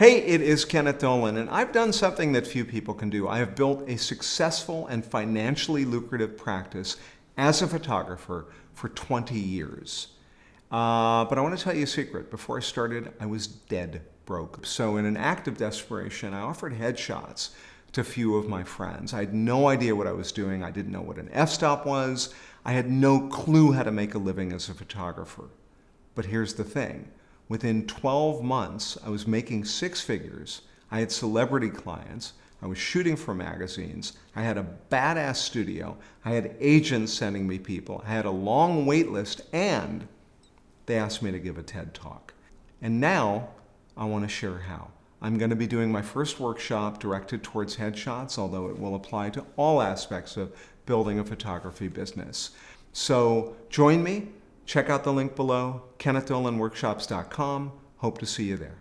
Hey, it is Kenneth Dolan, and I've done something that few people can do. I have built a successful and financially lucrative practice as a photographer for 20 years. But I want to tell you a secret. Before I started, I was dead broke. So in an act of desperation, I offered headshots to a few of my friends. I had no idea what I was doing. I didn't know what an f-stop was. I had no clue how to make a living as a photographer. But here's the thing. Within 12 months, I was making six figures. I had celebrity clients. I was shooting for magazines. I had a badass studio. I had agents sending me people. I had a long wait list, and they asked me to give a TED Talk. And now I want to share how. I'm going to be doing my first workshop directed towards headshots, although it will apply to all aspects of building a photography business. So join me. Check out the link below, kennethdolanworkshops.com. Hope to see you there.